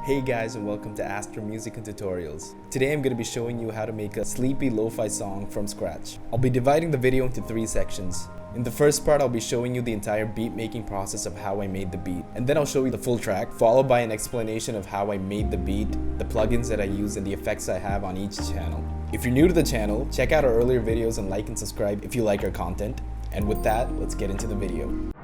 Hey guys, and welcome to Astro Music and Tutorials. Today I'm going to be showing you how to make a sleepy lo-fi song from scratch. I'll be dividing the video into 3 sections. In the first part, I'll be showing you the entire beat making process of how I made the beat, and then I'll show you the full track, followed by an explanation of how I made the beat, the plugins that I use, and the effects I have on each channel. If you're new to the channel, check out our earlier videos and like and subscribe if you like our content. And with that, let's get into the video.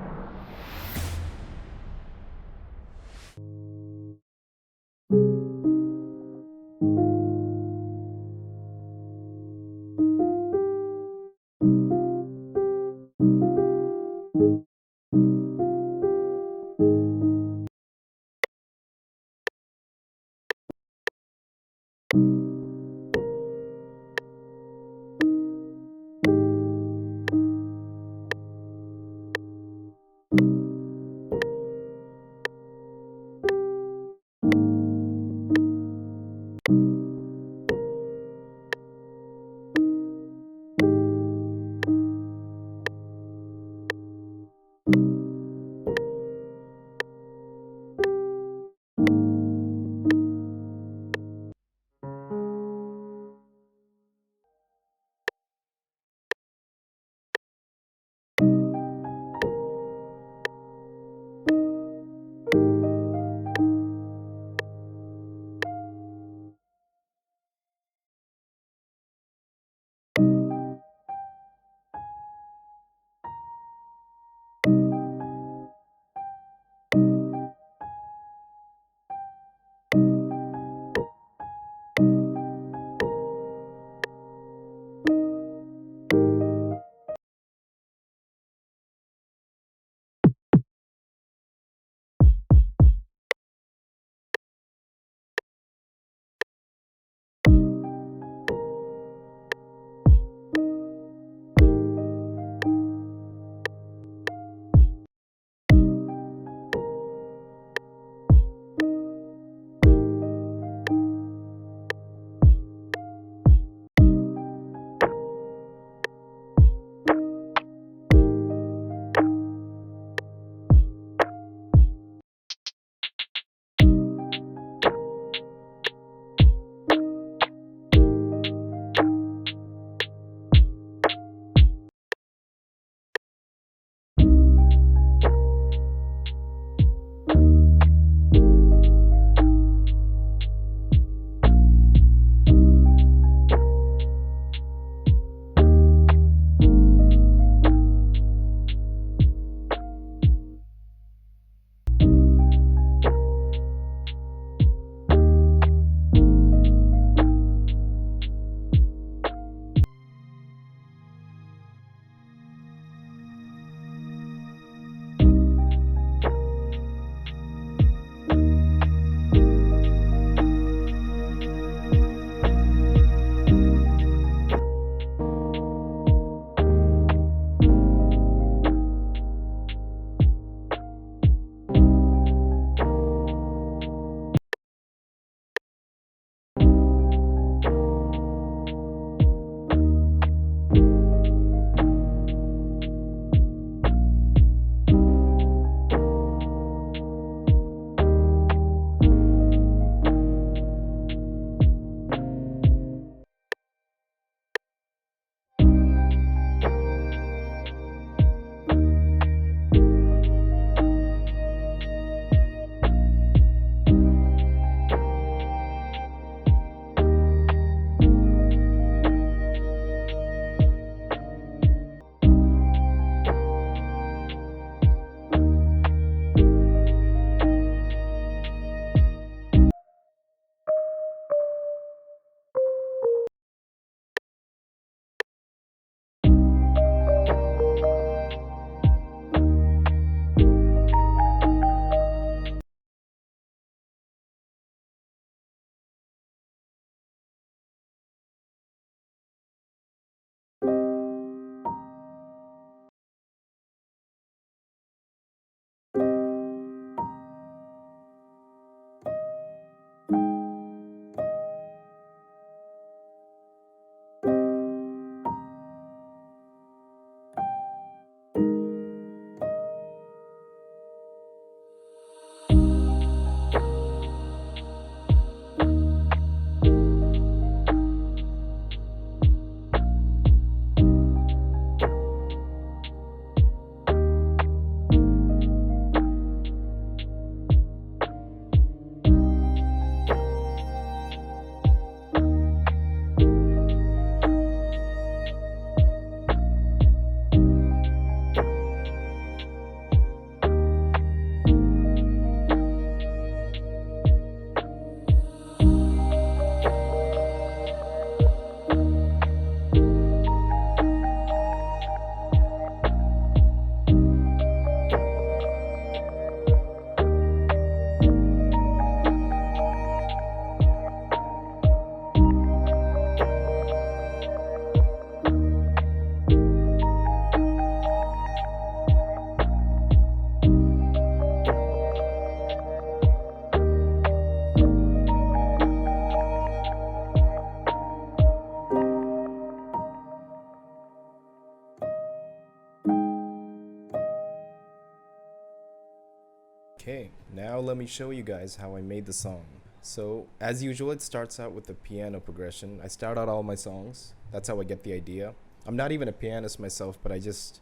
Now let me show you guys how I made the song. So as usual, it starts out with the piano progression. I start out all my songs. That's how I get the idea. I'm not even a pianist myself, but I just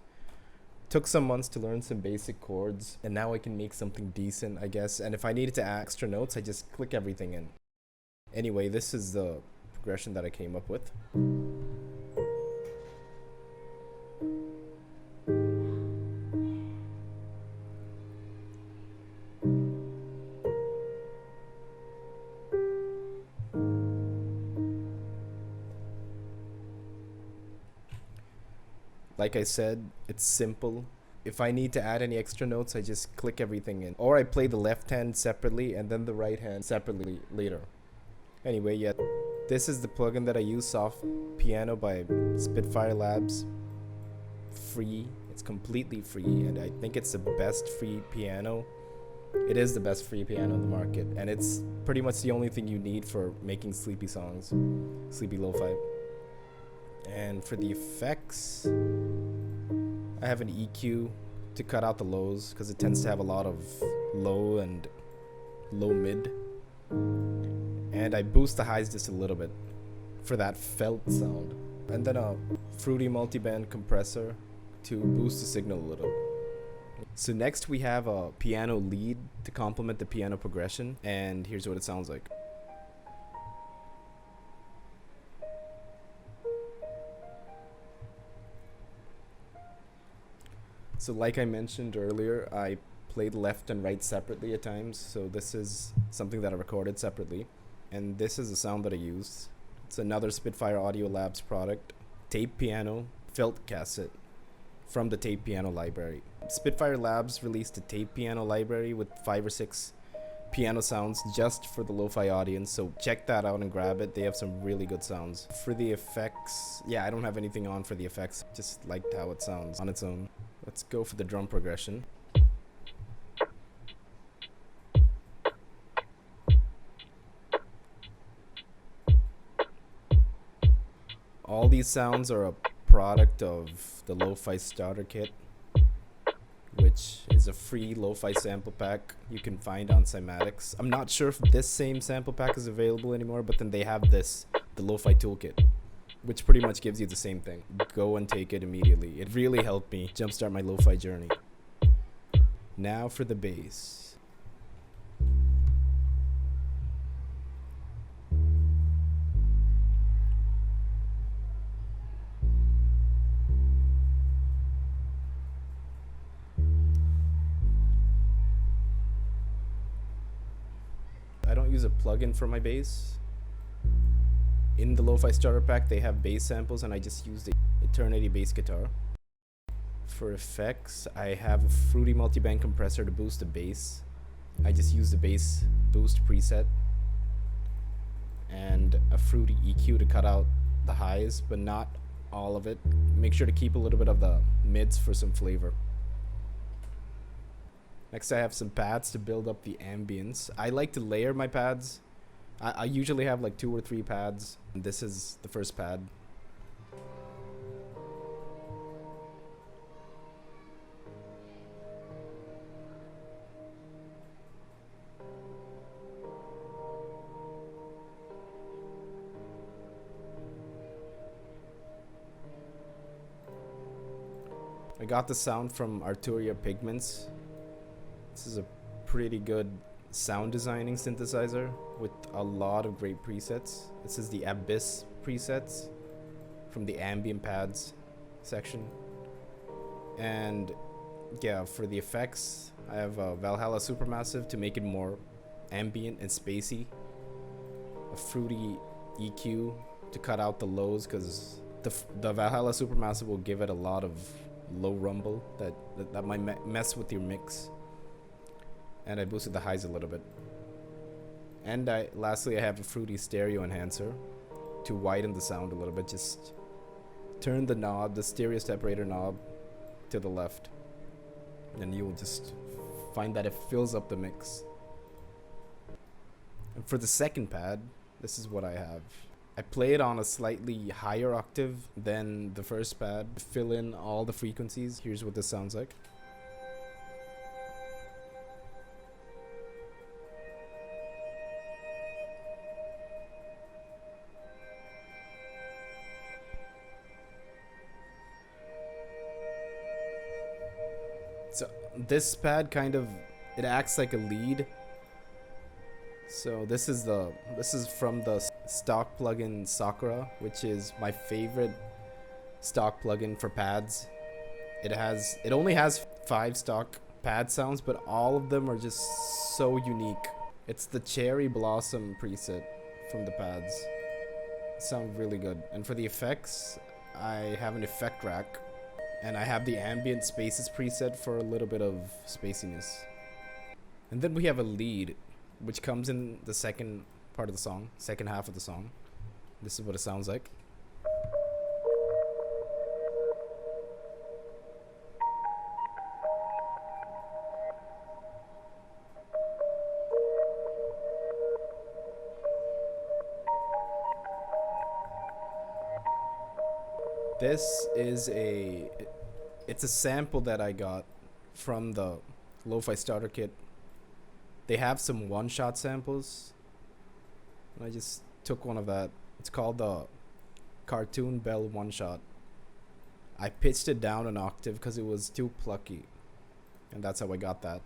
took some months to learn some basic chords, and now I can make something decent, I guess. And if I needed to add extra notes, I just click everything in. Anyway, this is the progression that I came up with. Like I said, it's simple. If I need to add any extra notes, I just click everything in. Or I play the left hand separately and then the right hand separately later. Anyway, yeah, this is the plugin that I use, Soft Piano by Spitfire Labs. Free. It's completely free, and I think it's the best free piano. It is the best free piano in the market, and it's pretty much the only thing you need for making sleepy songs, sleepy lo-fi. And for the effects, I have an EQ to cut out the lows because it tends to have a lot of low and low mid. And I boost the highs just a little bit for that felt sound. And then a fruity multiband compressor to boost the signal a little. So next we have a piano lead to complement the piano progression, and here's what it sounds like. So like I mentioned earlier, I played left and right separately at times, so this is something that I recorded separately. And this is the sound that I used. It's another Spitfire Audio Labs product, tape piano, felt cassette from the tape piano library. Spitfire Labs released a tape piano library with 5 or 6 piano sounds just for the lo-fi audience, so check that out and grab it. They have some really good sounds. For the effects, yeah, I don't have anything on for the effects, just liked how it sounds on its own. Let's go for the drum progression. All these sounds are a product of the Lo-Fi Starter Kit, which is a free lo-fi sample pack you can find on Cymatics. I'm not sure if this same sample pack is available anymore, but then they have this, the Lo-Fi Toolkit, which pretty much gives you the same thing. Go and take it immediately. It really helped me jumpstart my lo-fi journey. Now for the bass. I don't use a plugin for my bass. In the Lo-Fi Starter Pack, they have bass samples, and I just use the Eternity bass guitar. For effects, I have a fruity multiband compressor to boost the bass. I just use the bass boost preset. And a fruity EQ to cut out the highs, but not all of it. Make sure to keep a little bit of the mids for some flavor. Next, I have some pads to build up the ambience. I like to layer my pads. I usually have like 2 or 3 pads. And this is the first pad. I got the sound from Arturia Pigments. This is a pretty good sound designing synthesizer with a lot of great presets. This is the Abyss presets from the Ambient pads section. And yeah, for the effects, I have a Valhalla Supermassive to make it more ambient and spacey. A fruity EQ to cut out the lows, because the Valhalla Supermassive will give it a lot of low rumble that might mess with your mix. And I boosted the highs a little bit. And lastly, I have a fruity stereo enhancer to widen the sound a little bit. Just turn the knob, the stereo separator knob, to the left, and you will just find that it fills up the mix. And for the second pad, this is what I have. I play it on a slightly higher octave than the first pad, fill in all the frequencies. Here's what this sounds like. this pad kind of, it acts like a lead. So this is from the stock plugin Sakura, which is my favorite stock plugin for pads. It only has 5 stock pad sounds, but all of them are just so unique. It's the Cherry Blossom preset from the pads. It sounds really good. And for the effects, I have an effect rack, and I have the ambient spaces preset for a little bit of spaciness. And then we have a lead, which comes in the second part of the song, second half of the song. This is what it sounds like. This is it's a sample that I got from the Lo-Fi starter kit. They have some one-shot samples, and I just took one of that. It's called the Cartoon Bell one-shot. I pitched it down an octave because it was too plucky, and that's how I got that.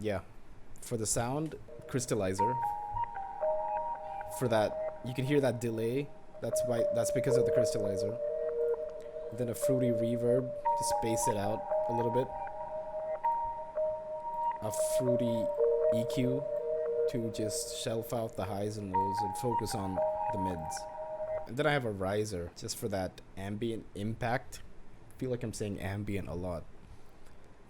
Yeah, for the sound, crystallizer. For that, you can hear that delay. That's because of the crystallizer. Then a fruity reverb to space it out a little bit. A fruity EQ to just shelf out the highs and lows and focus on the mids. And then I have a riser just for that ambient impact. I feel like I'm saying ambient a lot.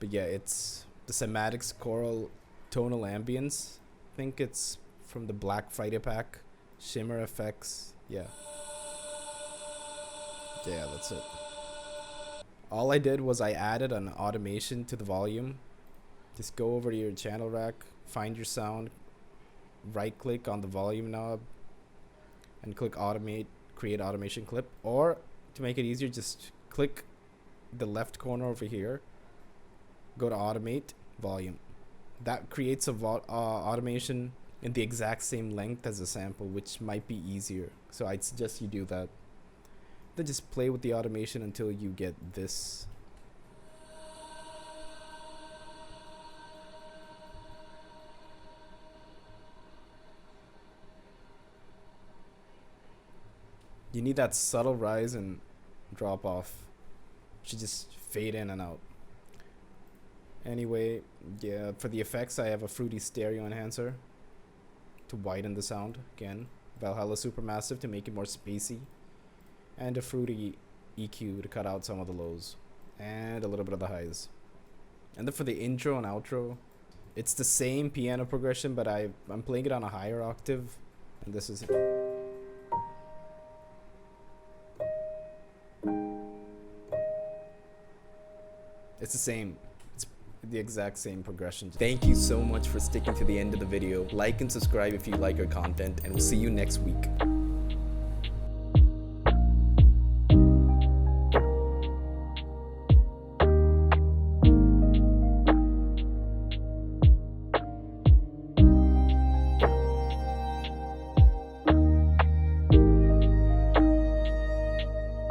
But yeah, it's the Cymatics Choral Tonal Ambience. I think it's from the Black Friday pack. Shimmer effects. Yeah, that's it. All I did was I added an automation to the volume. Just go over to your channel rack, find your sound, right click on the volume knob, and click automate, create automation clip. Or to make it easier, just click the left corner over here, go to automate volume. That creates a automation in the exact same length as the sample, which might be easier. So I'd suggest you do that. Then just play with the automation until you get this. You need that subtle rise and drop off. You should just fade in and out. Anyway, yeah, for the effects I have a fruity stereo enhancer to widen the sound again, Valhalla Supermassive to make it more spacey, and a fruity EQ to cut out some of the lows and a little bit of the highs. And then for the intro and outro, it's the same piano progression, but I'm playing it on a higher octave, and this is it. It's the same. The exact same progression. Thank you so much for sticking to the end of the video. Like and subscribe if you like our content, and we'll see you next week.